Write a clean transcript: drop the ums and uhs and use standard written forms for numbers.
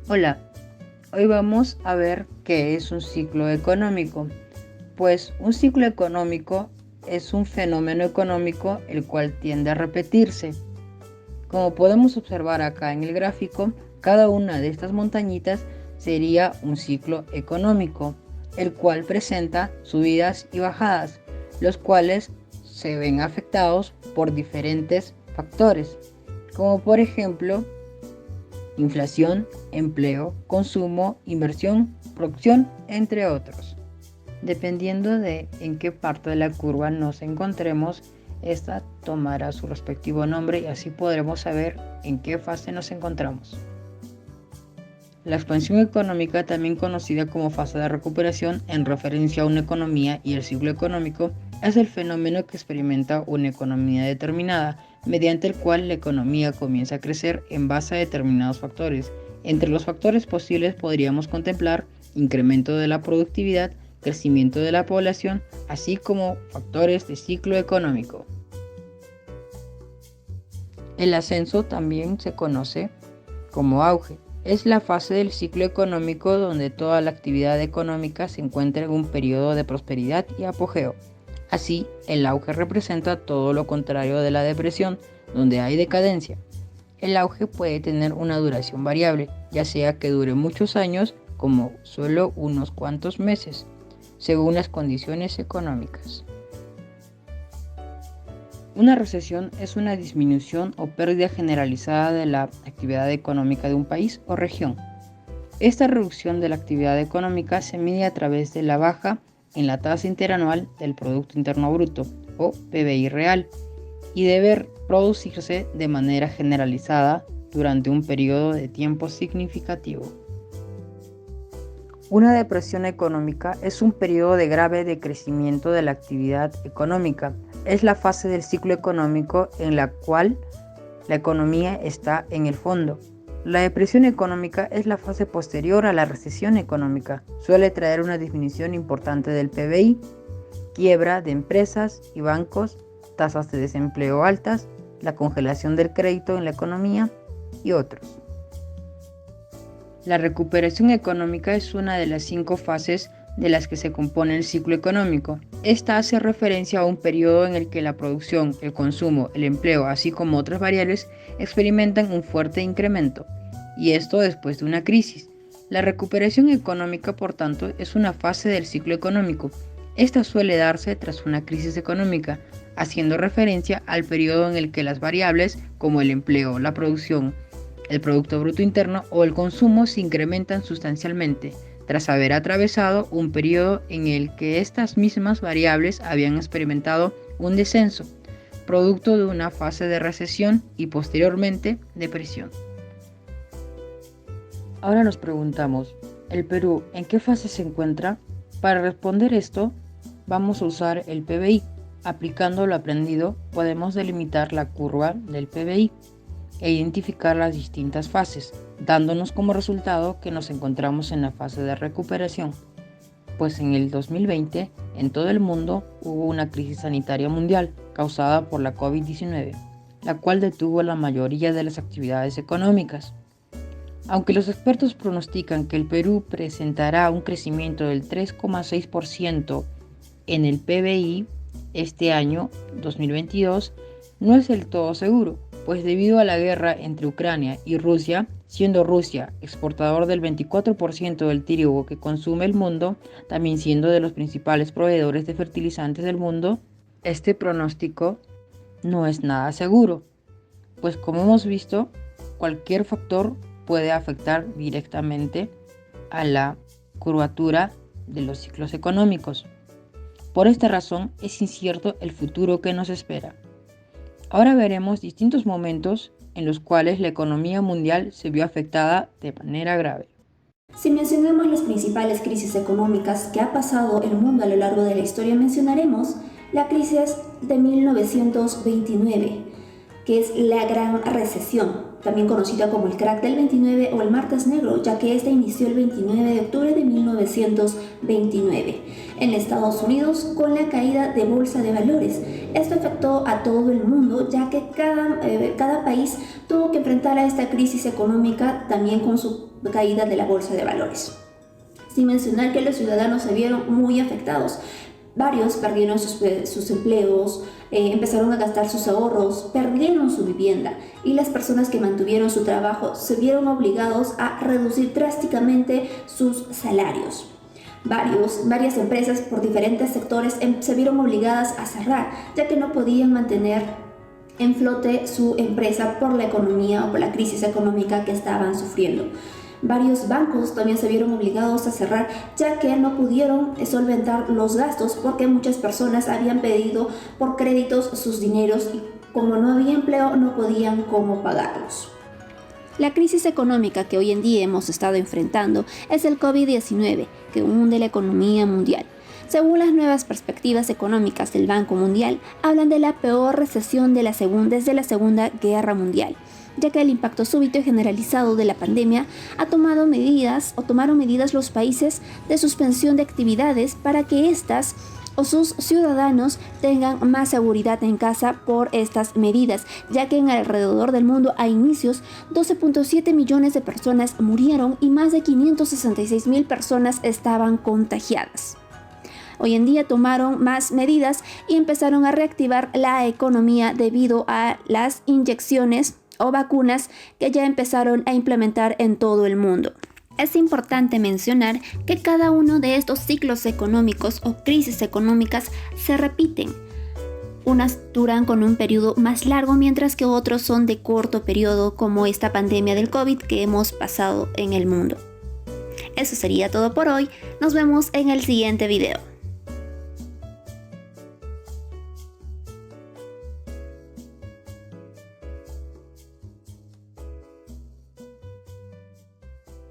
Hola, hoy vamos a ver qué es un ciclo económico. Pues un ciclo económico es un fenómeno económico el cual tiende a repetirse. Como podemos observar acá en el gráfico, cada una de estas montañitas sería un ciclo económico, el cual presenta subidas y bajadas, los cuales se ven afectados por diferentes factores, como por ejemplo inflación, empleo, consumo, inversión, producción, entre otros. Dependiendo de en qué parte de la curva nos encontremos, esta tomará su respectivo nombre y así podremos saber en qué fase nos encontramos. La expansión económica, también conocida como fase de recuperación en referencia a una economía y el ciclo económico, es el fenómeno que experimenta una economía determinada, mediante el cual la economía comienza a crecer en base a determinados factores. Entre los factores posibles podríamos contemplar incremento de la productividad, crecimiento de la población, así como factores de ciclo económico. El ascenso también se conoce como auge. Es la fase del ciclo económico donde toda la actividad económica se encuentra en un periodo de prosperidad y apogeo. Así, el auge representa todo lo contrario de la depresión, donde hay decadencia. El auge puede tener una duración variable, ya sea que dure muchos años como solo unos cuantos meses, según las condiciones económicas. Una recesión es una disminución o pérdida generalizada de la actividad económica de un país o región. Esta reducción de la actividad económica se mide a través de la baja en la tasa interanual del Producto Interno Bruto, o PBI real, y debe producirse de manera generalizada durante un periodo de tiempo significativo. Una depresión económica es un periodo de grave decrecimiento de la actividad económica. Es la fase del ciclo económico en la cual la economía está en el fondo. La depresión económica es la fase posterior a la recesión económica. Suele traer una disminución importante del PBI, quiebra de empresas y bancos, tasas de desempleo altas, la congelación del crédito en la economía y otros. La recuperación económica es una de las 5 fases de las que se compone el ciclo económico. Esta hace referencia a un periodo en el que la producción, el consumo, el empleo, así como otras variables, experimentan un fuerte incremento, y esto después de una crisis. La recuperación económica, por tanto, es una fase del ciclo económico. Esta suele darse tras una crisis económica, haciendo referencia al periodo en el que las variables, como el empleo, la producción, el Producto Bruto Interno o el consumo se incrementan sustancialmente, tras haber atravesado un periodo en el que estas mismas variables habían experimentado un descenso, producto de una fase de recesión y posteriormente depresión. Ahora nos preguntamos, ¿el Perú en qué fase se encuentra? Para responder esto, vamos a usar el PBI. Aplicando lo aprendido, podemos delimitar la curva del PBI e identificar las distintas fases, dándonos como resultado que nos encontramos en la fase de recuperación, pues en el 2020 en todo el mundo hubo una crisis sanitaria mundial causada por la COVID-19, la cual detuvo la mayoría de las actividades económicas. Aunque los expertos pronostican que el Perú presentará un crecimiento del 3,6% en el PBI este año 2022, no es del todo seguro, pues debido a la guerra entre Ucrania y Rusia, siendo Rusia exportador del 24% del trigo que consume el mundo, también siendo de los principales proveedores de fertilizantes del mundo, este pronóstico no es nada seguro, pues como hemos visto, cualquier factor puede afectar directamente a la curvatura de los ciclos económicos. Por esta razón es incierto el futuro que nos espera. Ahora veremos distintos momentos en los cuales la economía mundial se vio afectada de manera grave. Si mencionamos las principales crisis económicas que ha pasado el mundo a lo largo de la historia, mencionaremos la crisis de 1929, que es la Gran Recesión. también conocida como el crack del 29 o el martes negro, ya que esta inició el 29 de octubre de 1929 en Estados Unidos con la caída de bolsa de valores. Esto afectó a todo el mundo, ya que cada país tuvo que enfrentar a esta crisis económica también con su caída de la bolsa de valores. Sin mencionar que los ciudadanos se vieron muy afectados. Varios perdieron sus empleos, empezaron a gastar sus ahorros, perdieron su vivienda y las personas que mantuvieron su trabajo se vieron obligados a reducir drásticamente sus salarios. Varias empresas por diferentes sectores se vieron obligadas a cerrar, ya que no podían mantener en flote su empresa por la economía o por la crisis económica que estaban sufriendo. Varios bancos también se vieron obligados a cerrar, ya que no pudieron solventar los gastos porque muchas personas habían pedido por créditos sus dineros y como no había empleo no podían cómo pagarlos. La crisis económica que hoy en día hemos estado enfrentando es el COVID-19, que hunde la economía mundial. Según las nuevas perspectivas económicas del Banco Mundial, hablan de la peor recesión desde la Segunda Guerra Mundial, ya que el impacto súbito y generalizado de la pandemia tomaron medidas los países de suspensión de actividades para que éstas o sus ciudadanos tengan más seguridad en casa por estas medidas, ya que en alrededor del mundo a inicios 12.7 millones de personas murieron y más de 566,000 personas estaban contagiadas. Hoy en día tomaron más medidas y empezaron a reactivar la economía debido a las inyecciones o vacunas que ya empezaron a implementar en todo el mundo. Es importante mencionar que cada uno de estos ciclos económicos o crisis económicas se repiten. Unas duran con un periodo más largo, mientras que otros son de corto periodo, como esta pandemia del COVID que hemos pasado en el mundo. Eso sería todo por hoy. Nos vemos en el siguiente video.